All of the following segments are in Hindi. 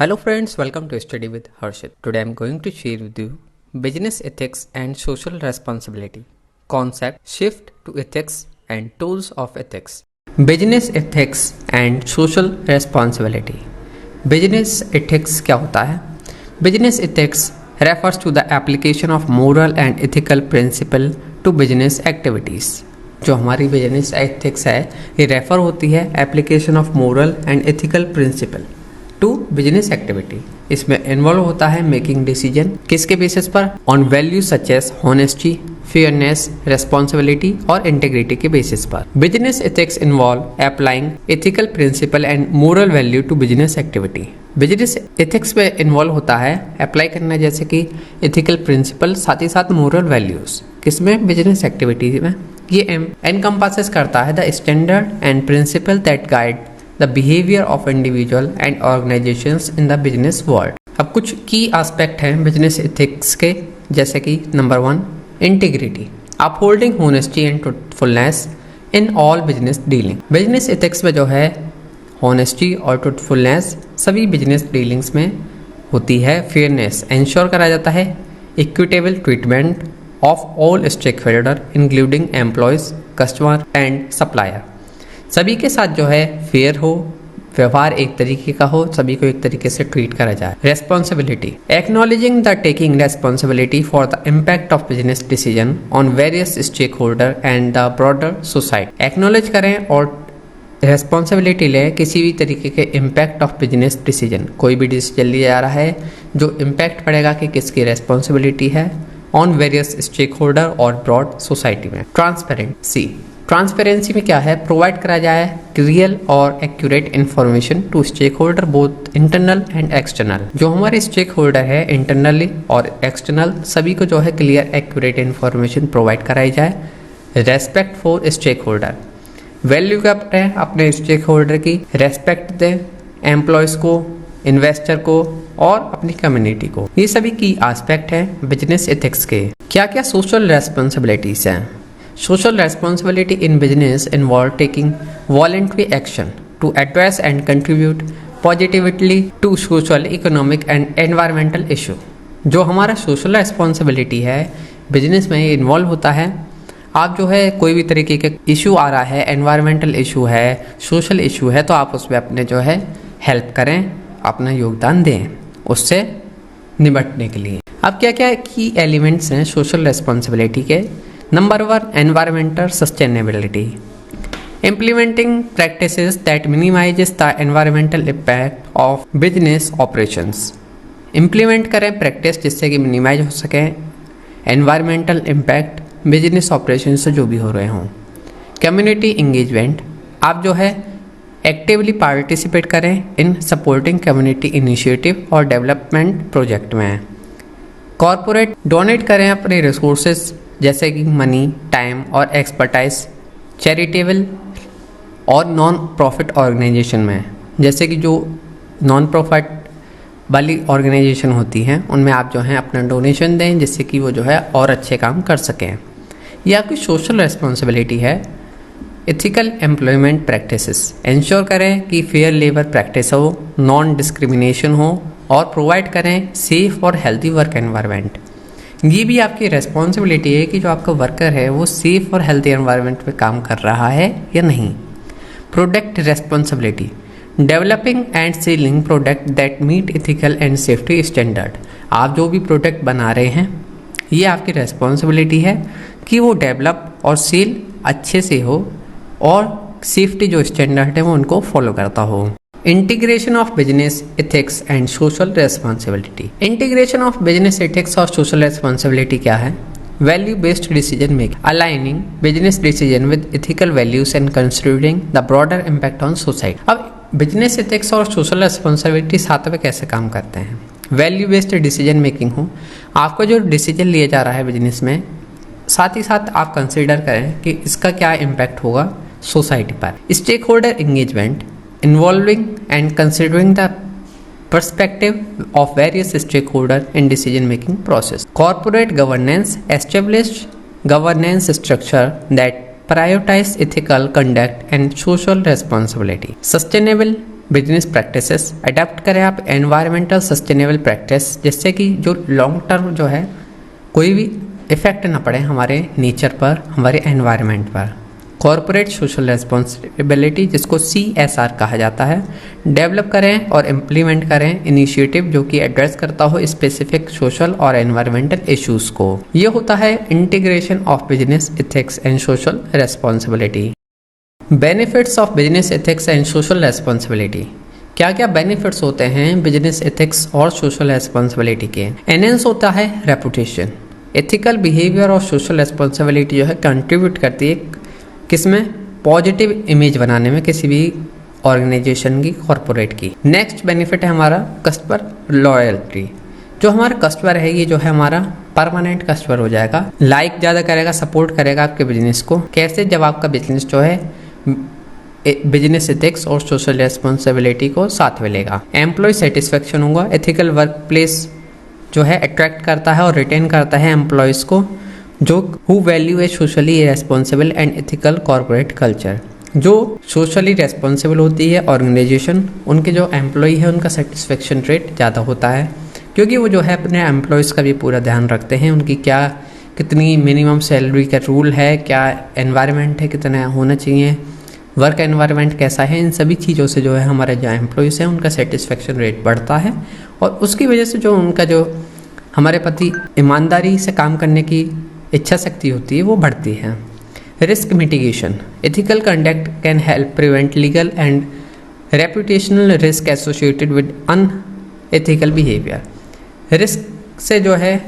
Hello friends, welcome to Study with Harshit. Today I am going to share with you business ethics and social responsibility. Concept, shift to ethics and tools of ethics. Business ethics and social responsibility. Business ethics क्या होता है? Business ethics refers to the application of moral and ethical principle to business activities. जो हमारी बिजनेस एथिक्स है ये रेफर होती है application of moral and ethical principle to business activity. इसमें इन्वॉल्व होता है मेकिंग डिसीजन किसके बेसिस पर, on value such as honesty, fairness, responsibility और इंटेग्रिटी के बेसिस पर। Business ethics involve applying ethical principle and moral value to business activity. Business ethics में इन्वॉल्व होता है अप्लाई करना जैसे कि एथिकल प्रिंसिपल साथ ही साथ मोरल वैल्यूज किसमें, बिजनेस एक्टिविटी में। ये एनकम्पासेस करता है the standard and principal that guide the behaviour of individual and organisations in the business world. अब कुछ की एस्पेक्ट हैं बिजनेस एथिक्स के, जैसे कि number 1 integrity, upholding honesty and truthfulness in all business dealing. Business ethics में जो है ऑनेस्टी और ट्रूथफुलनेस सभी बिजनेस डीलिंग्स में होती है। फेयरनेस इंश्योर करा जाता है, equitable treatment of all stakeholder including employees, customer and supplier. सभी के साथ जो है फेयर हो, व्यवहार एक तरीके का हो, सभी को एक तरीके से ट्रीट करा जाए। Responsibility, acknowledging the taking responsibility for the impact of business decision on various stakeholder and the broader society. Acknowledge करें और रेस्पॉन्सिबिलिटी लें किसी भी तरीके के इम्पैक्ट ऑफ बिजनेस डिसीजन। कोई भी डिसीजन लिया जा रहा है जो इम्पैक्ट पड़ेगा कि किसकी रेस्पॉन्सिबिलिटी है ऑन वेरियस स्टेक होल्डर और ब्रॉड सोसाइटी में। ट्रांसपेरेंसी, ट्रांसपेरेंसी में क्या है, प्रोवाइड करा जाए रियल और accurate information to stakeholder both internal and external. जो हमारे स्टेक होल्डर है इंटरनली और एक्सटर्नल सभी को जो है क्लियर एक्यूरेट इन्फॉर्मेशन प्रोवाइड कराई जाए। Respect for stakeholder, value करें अपने स्टेक होल्डर की, रेस्पेक्ट दें एम्प्लॉयज को, इन्वेस्टर को और अपनी कम्युनिटी को। ये सभी की एस्पेक्ट हैं बिजनेस एथिक्स के। क्या क्या सोशल रेस्पॉन्सिबिलिटीज हैं? Social responsibility in business involve taking voluntary action to address and contribute positively to social, economic and environmental issue। जो हमारा सोशल रेस्पॉन्सिबिलिटी है बिजनेस में इन्वॉल्व होता है। आप जो है कोई भी तरीके का इशू आ रहा है, एनवायरमेंटल इशू है, सोशल इशू है, तो आप उसमें अपने जो है हेल्प करें, अपना योगदान दें उससे निपटने के लिए। अब क्या क्या की एलिमेंट्स हैं सोशल रेस्पॉन्सिबिलिटी के? Number 1 environmental sustainability, implementing practices that minimises the environmental impact of business operations. Implement करें प्रैक्टिस जिससे कि मिनिमाइज हो सके एनवायरमेंटल इम्पैक्ट बिजनेस ऑपरेशन से जो भी हो रहे हों। कम्युनिटी इंगेजमेंट, आप जो है एक्टिवली पार्टिसिपेट करें इन सपोर्टिंग कम्युनिटी इनिशिएटिव और डेवलपमेंट प्रोजेक्ट में। कॉरपोरेट, डोनेट करें अपने रिसोर्सेज जैसे कि मनी, टाइम और एक्सपर्टाइज चैरिटेबल और नॉन प्रॉफिट ऑर्गेनाइजेशन में। जैसे कि जो नॉन प्रॉफिट वाली ऑर्गेनाइजेशन होती हैं उनमें आप जो हैं अपना डोनेशन दें जिससे कि वो जो है और अच्छे काम कर सकें। ये आपकी सोशल रेस्पॉन्सिबिलिटी है। एथिकल एम्प्लॉयमेंट प्रैक्टिसेस, इंश्योर करें कि फेयर लेबर प्रैक्टिस हो, नॉन डिस्क्रिमिनेशन हो और प्रोवाइड करें सेफ और हेल्दी वर्क एनवायरनमेंट। ये भी आपकी रेस्पॉन्सिबिलिटी है कि जो आपका वर्कर है वो सेफ और हेल्दी एनवायरनमेंट में काम कर रहा है या नहीं। Product responsibility, developing and selling product that meet ethical and safety standard. आप जो भी प्रोडक्ट बना रहे हैं ये आपकी रेस्पॉन्सिबिलिटी है कि वो डेवलप और सेल अच्छे से हो और सेफ्टी जो स्टैंडर्ड है वो उनको फॉलो करता हो। Integration of business ethics and social responsibility, integration of business ethics और सोशल रेस्पॉन्सिबिलिटी क्या है? Value based decision making, aligning business decision with ethical values and considering the broader impact on society. अब बिजनेस एथिक्स और सोशल रेस्पॉन्सिबिलिटी साथ में कैसे काम करते हैं? वैल्यू बेस्ड डिसीजन मेकिंग हो, आपको जो डिसीजन लिया जा रहा है बिजनेस में साथ ही साथ आप कंसिडर करें कि इसका क्या इम्पैक्ट होगा सोसाइटी पर। Stakeholder engagement, involving and considering the perspective of various stakeholders in decision making process. Corporate governance, established governance structure that prioritize ethical conduct and social responsibility. Sustainable business practices adapt करें आप एनवायरमेंटल सस्टेनेबल प्रैक्टिस, जिससे कि जो लॉन्ग टर्म जो है कोई भी इफेक्ट ना पड़े हमारे नेचर पर, हमारे एनवायरनमेंट पर। कॉरपोरेट सोशल रिस्पॉन्सिबिलिटी, जिसको CSR कहा जाता है, डेवलप करें और इम्प्लीमेंट करें इनिशिएटिव जो कि एड्रेस करता हो स्पेसिफिक सोशल और एनवायरमेंटल इश्यूज को। ये होता है integration of business ethics and social responsibility. Benefits of business ethics and social responsibility, क्या क्या बेनिफिट्स होते हैं बिजनेस एथिक्स और सोशल रेस्पॉन्सिबिलिटी के। एनहेंस होता है रेपुटेशन, एथिकल बिहेवियर और सोशल रेस्पॉन्सिबिलिटी जो है कंट्रीब्यूट करती है किसमें, पॉजिटिव इमेज बनाने में किसी भी ऑर्गेनाइजेशन की, कॉरपोरेट की। नेक्स्ट बेनिफिट है हमारा कस्टमर लॉयल्टी, जो हमारा कस्टमर है ये जो है हमारा परमानेंट कस्टमर हो जाएगा, लाइक ज़्यादा करेगा, सपोर्ट करेगा आपके बिजनेस को। कैसे, जब आपका बिजनेस जो है बिजनेस एथिक्स और सोशल रेस्पॉन्सिबिलिटी को साथ में लेगा। एम्प्लॉय सेटिस्फेक्शन होगा, एथिकल वर्क प्लेस जो है अट्रैक्ट करता है और रिटेन करता है एम्प्लॉयज़ को जो who value A socially responsible and ethical corporate culture. जो सोशली रेस्पॉन्सिबल होती है ऑर्गेनाइजेशन, उनके जो एम्प्लॉय है उनका सेटिस्फेक्शन रेट ज़्यादा होता है, क्योंकि वो जो है अपने एम्प्लॉयज़ का भी पूरा ध्यान रखते हैं, उनकी क्या कितनी मिनिमम सैलरी का रूल है, क्या एनवायरनमेंट है, कितना होना चाहिए, वर्क एनवायरनमेंट कैसा है, इन सभी चीज़ों से जो है हमारे जो एम्प्लॉयज़ हैं उनका सेटिस्फेक्शन रेट बढ़ता है और उसकी वजह से जो उनका जो हमारे प्रति ईमानदारी से काम करने की इच्छा शक्ति होती है वो बढ़ती है। Risk mitigation, ethical conduct can help prevent legal and reputational risk associated with unethical behaviour. Risk से जो है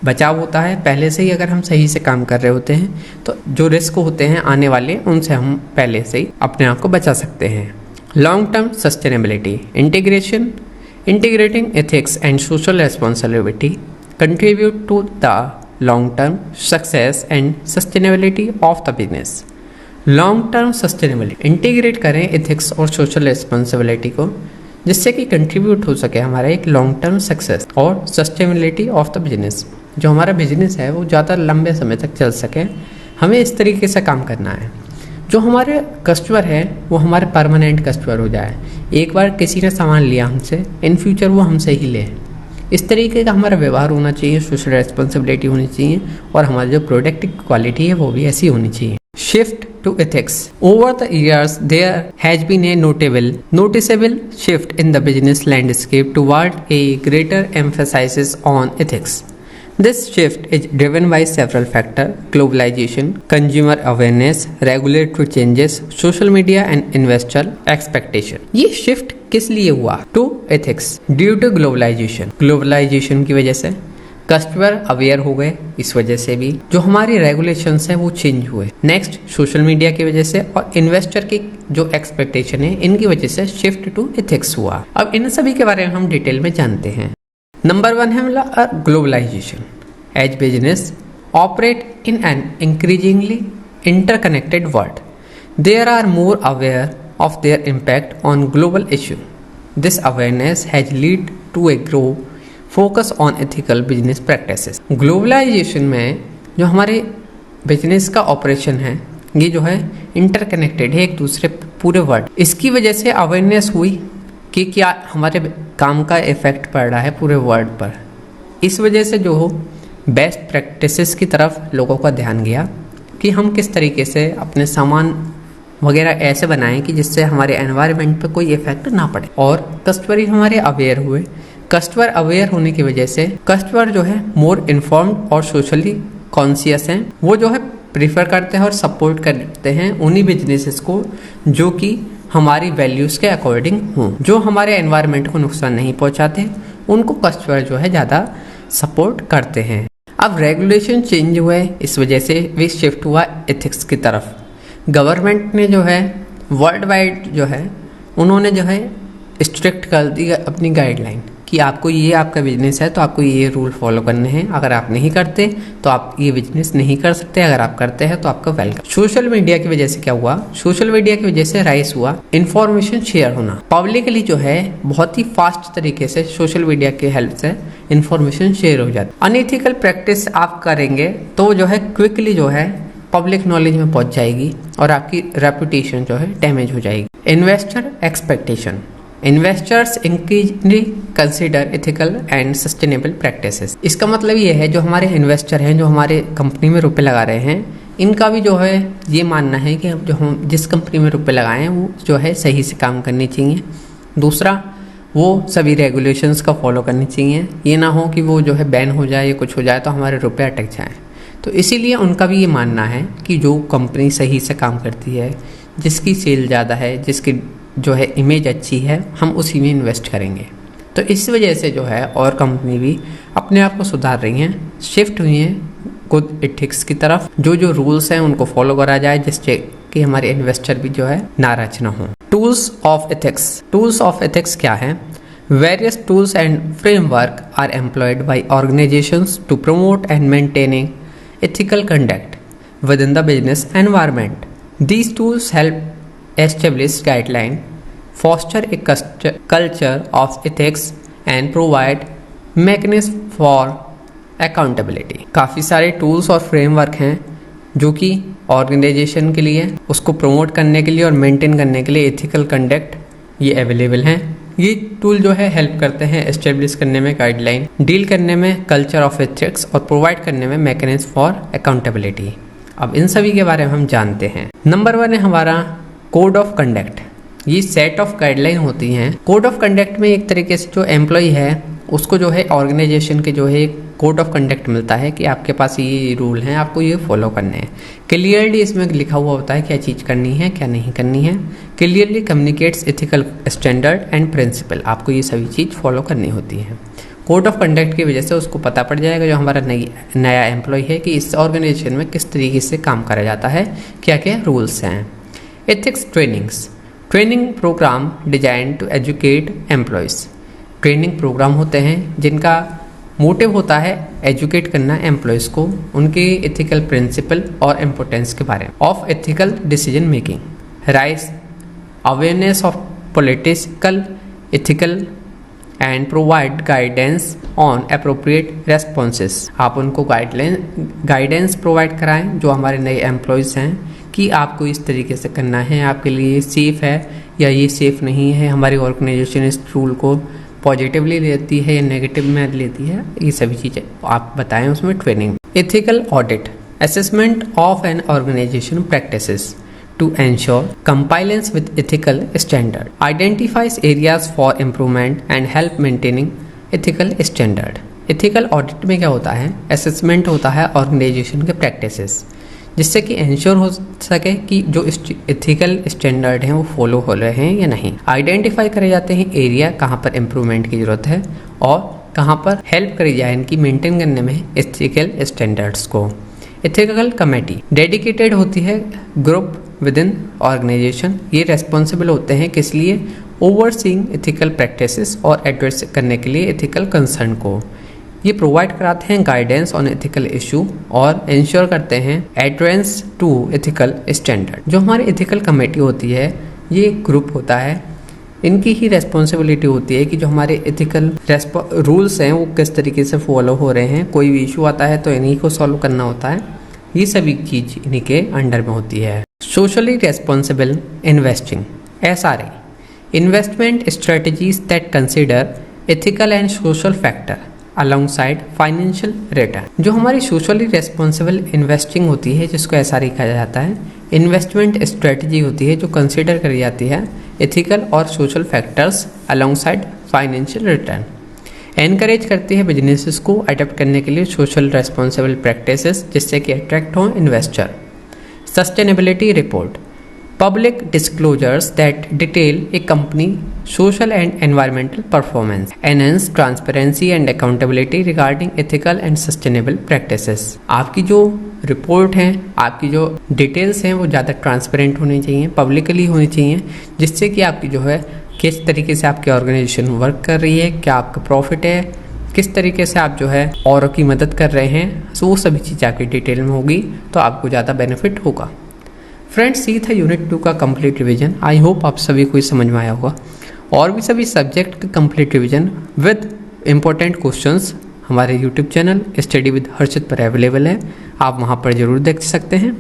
बचाव होता है, पहले से ही अगर हम सही से काम कर रहे होते हैं तो जो रिस्क होते हैं आने वाले उनसे हम पहले से ही अपने आप को बचा सकते हैं। Long term sustainability, integrating ethics and social responsibility contribute to the long-term success and sustainability of the business. long-term sustainability, integrate करें एथिक्स और सोशल रिस्पॉन्सिबिलिटी को, जिससे कि कंट्रीब्यूट हो सके हमारा एक लॉन्ग टर्म सक्सेस और सस्टेनेबिलिटी ऑफ द बिजनेस। जो हमारा बिजनेस है वो ज़्यादा लंबे समय तक चल सके, हमें इस तरीके से काम करना है। जो हमारे कस्टमर है वो हमारे परमानेंट कस्टमर हो जाए, एक बार किसी ने सामान लिया हमसे, इन फ्यूचर वो हमसे ही ले, इस तरीके का हमारा व्यवहार होना चाहिए, सोशल रेस्पॉन्सिबिलिटी होनी चाहिए और हमारी जो प्रोडक्ट की क्वालिटी है वो भी ऐसी होनी चाहिए। Shift to ethics, over the years there has been a noticeable shift in the business landscape toward a greater emphasis on ethics. This shift is driven by several factors: globalization, consumer awareness, regulatory changes, social media and investor expectation. ये shift किस लिए हुआ? To ethics. Due to globalization. Globalization की वजह से कस्टमर अवेयर हो गए, इस वजह से भी जो हमारी रेगुलेशंस हैं वो चेंज हुए। नेक्स्ट सोशल मीडिया की वजह से और इन्वेस्टर की जो एक्सपेक्टेशन है इनकी वजह से शिफ्ट टू एथिक्स हुआ। अब इन सभी के बारे में हम डिटेल में जानते हैं। नंबर 1 है globalisation. As business operate in an increasingly interconnected world, there are more aware of their impact on global issue. This awareness has lead to a grow focus on ethical business practices. Globalisation में जो हमारे बिजनेस का ऑपरेशन है ये जो है इंटरकनेक्टेड है एक दूसरे पूरे वर्ल्ड, इसकी वजह से अवेयरनेस हुई कि क्या हमारे काम का इफेक्ट पड़ रहा है पूरे वर्ल्ड पर। इस वजह से जो हो बेस्ट प्रैक्टिसेस की तरफ लोगों का ध्यान गया कि हम किस तरीके से अपने सामान वगैरह ऐसे बनाएं कि जिससे हमारे एनवायरनमेंट पर कोई इफेक्ट ना पड़े, और कस्टमर ही हमारे अवेयर हुए। कस्टमर अवेयर होने की वजह से कस्टमर जो है मोर इन्फॉर्म्ड और सोशली कॉन्शियस हैं, वो जो है प्रीफर करते हैं और सपोर्ट करते हैं उन्हीं बिजनेसेस को जो कि हमारी वैल्यूज़ के अकॉर्डिंग हों, जो हमारे एनवायरनमेंट को नुकसान नहीं पहुंचाते, उनको कस्टमर जो है ज़्यादा सपोर्ट करते हैं। अब रेगुलेशन चेंज हुए, इस वजह से भी शिफ्ट हुआ एथिक्स की तरफ। गवर्नमेंट ने जो है वर्ल्ड वाइड जो है उन्होंने जो है स्ट्रिक्ट कर दी अपनी गाइडलाइन कि आपको ये आपका बिजनेस है तो आपको ये रूल फॉलो करने हैं, अगर आप नहीं करते तो आप ये बिजनेस नहीं कर सकते, अगर आप करते हैं तो आपका वेलकम। सोशल मीडिया की वजह से क्या हुआ? सोशल मीडिया की वजह से राइज हुआ इन्फॉर्मेशन शेयर होना। पब्लिकली जो है बहुत ही फास्ट तरीके से सोशल मीडिया की हेल्प से इन्फॉर्मेशन शेयर हो जाती। अनएथिकल प्रैक्टिस आप करेंगे तो जो है क्विकली जो है पब्लिक नॉलेज में पहुंच जाएगी और आपकी रेपुटेशन जो है डैमेज हो जाएगी। Investor expectation, investors increasingly consider ethical and sustainable practices. इसका मतलब ये है जो हमारे इन्वेस्टर हैं, जो हमारे कंपनी में रुपए लगा रहे हैं, इनका भी जो है ये मानना है कि जो हम जिस कंपनी में रुपए लगाए हैं वो जो है सही से काम करनी चाहिए। दूसरा, वो सभी रेगुलेशंस का फॉलो करनी चाहिए। ये ना हो कि वो जो है बैन हो जाए या कुछ हो जाए तो हमारे रुपए अटक जाएं। तो इसीलिए उनका भी ये मानना है कि जो कंपनी सही से काम करती है, जिसकी सेल ज़्यादा है, जिसकी जो है इमेज अच्छी है, हम उसी में इन्वेस्ट करेंगे। तो इस वजह से जो है और कंपनी भी अपने आप को सुधार रही हैं, शिफ्ट हुई हैं गुड एथिक्स की तरफ। जो जो रूल्स हैं उनको फॉलो करा जाए जिससे कि हमारे इन्वेस्टर भी जो है नाराज ना हो। Tools of ethics, tools of ethics क्या है? Various tools and framework are employed by organisations to promote and maintaining ethical conduct within the business environment. These tools help establish guidelines, foster a culture of ethics and provide mechanism for accountability. काफ़ी सारे टूल्स और फ्रेमवर्क हैं जो कि ऑर्गेनाइजेशन के लिए, उसको प्रमोट करने के लिए और मेंटेन करने के लिए एथिकल कंडक्ट ये अवेलेबल हैं। ये टूल जो है हेल्प करते हैं एस्टेब्लिश करने में गाइडलाइन, डील करने में कल्चर ऑफ एथिक्स और प्रोवाइड करने में मैकेनिज्म फॉर अकाउंटेबिलिटी। अब इन सभी के बारे में हम जानते हैं। नंबर 1 है हमारा कोड ऑफ कंडक्ट। ये सेट ऑफ गाइडलाइन होती हैं। कोड ऑफ कंडक्ट में एक तरीके से जो एम्प्लॉय है उसको जो है ऑर्गेनाइजेशन के जो है कोड ऑफ कंडक्ट मिलता है कि आपके पास ये रूल हैं, आपको ये फॉलो करने हैं। क्लियरली इसमें लिखा हुआ होता है क्या चीज़ करनी है, क्या नहीं करनी है। Clearly communicates ethical standard and principle, आपको ये सभी चीज़ फॉलो करनी होती है। कोड ऑफ कंडक्ट की वजह से उसको पता पड़ जाएगा जो हमारा नया एम्प्लॉय है कि इस ऑर्गेनाइजेशन में किस तरीके से काम करा जाता है, क्या क्या रूल्स हैं। Ethics trainings, training program design to educate employees. Training program होते हैं जिनका मोटिव होता है एजुकेट करना एम्प्लॉयज़ को उनके एथिकल प्रिंसिपल और इम्पोर्टेंस के बारे में। Of ethical decision making, rise awareness of political ethical and provide guidance on appropriate responses. आप उनको गाइडेंस प्रोवाइड कराएं जो हमारे नए एम्प्लॉयज़ हैं कि आपको इस तरीके से करना है, आपके लिए सेफ़ है या ये सेफ़ नहीं है, हमारी ऑर्गेनाइजेशन इस रूल को पॉजिटिवली लेती है या नेगेटिव में लेती है, ये सभी चीज़ें आप बताएं उसमें training. Ethical audit, assessment of an organisation practices to ensure compliance with ethical standard, identifies areas for improvement and help maintaining ethical standard. ethical audit में क्या होता है? assessment होता है organization के practices जिससे कि इंश्योर हो सके कि जो एथिकल स्टैंडर्ड हैं वो फॉलो हो रहे हैं या नहीं। आइडेंटिफाई करे जाते हैं एरिया कहाँ पर इम्प्रूवमेंट की ज़रूरत है और कहाँ पर हेल्प करी जाए इनकी मेंटेन करने में एथिकल स्टैंडर्ड्स को। एथिकल कमेटी डेडिकेटेड होती है ग्रुप विद इन ऑर्गेनाइजेशन। ये रेस्पॉन्सिबल होते हैं किस लिए? ओवरसीइंग एथिकल प्रैक्टिसेस और एड्रेस करने के लिए एथिकल कंसर्न को। ये प्रोवाइड कराते हैं गाइडेंस ऑन एथिकल इशू और इंश्योर करते हैं एड्रेंस टू एथिकल स्टैंडर्ड। जो हमारी एथिकल कमेटी होती है ये ग्रुप होता है, इनकी ही रेस्पॉन्सिबिलिटी होती है कि जो हमारे एथिकल रूल्स हैं वो किस तरीके से फॉलो हो रहे हैं। कोई भी इशू आता है तो इन्हीं को सॉल्व करना होता है, ये सभी चीज़ इन्हीं के अंडर में होती है। Socially responsible investing, SRA, investment strategies that consider ethical and social factor alongside financial return. जो हमारी सोशली रेस्पॉन्सिबल इन्वेस्टिंग होती है जिसको SRA कहा जाता है, इन्वेस्टमेंट स्ट्रेटजी होती है जो कंसिडर करी जाती है एथिकल और social factors alongside financial return. Encourage करती है बिजनेसेस को अडॉप्ट करने के लिए सोशल रेस्पॉन्सिबल प्रैक्टिसेस जिससे कि अट्रैक्ट हों investor. Sustainability report, public disclosures that detail a company social and environmental performance, enhance transparency and accountability regarding ethical and sustainable practices। आपकी जो रिपोर्ट हैं, आपकी जो डिटेल्स हैं वो ज़्यादा ट्रांसपेरेंट होनी चाहिए, पब्लिकली होनी चाहिए, जिससे कि आपकी जो है किस तरीके से आपकी ऑर्गेनाइजेशन वर्क कर रही है, क्या आपका प्रॉफिट है, किस तरीके से आप जो है औरों की मदद कर रहे हैं, सो वो सभी चीज़ आपकी डिटेल में होगी तो आपको ज़्यादा बेनिफिट होगा। फ्रेंड्स, ये था यूनिट 2 का कंप्लीट रिवीजन। आई होप आप सभी को समझ में आया होगा। और भी सभी सब्जेक्ट का complete revision with important questions हमारे यूट्यूब चैनल स्टडी विद हर्षित पर अवेलेबल है, आप वहां पर जरूर देख सकते हैं।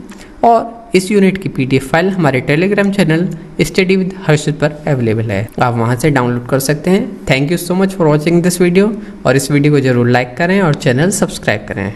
और इस यूनिट की PDF फाइल हमारे टेलीग्राम चैनल स्टडी विद हर्षित पर अवेलेबल है, आप वहां से डाउनलोड कर सकते हैं। Thank you so much for watching this video, और इस वीडियो को जरूर लाइक करें और चैनल सब्सक्राइब करें।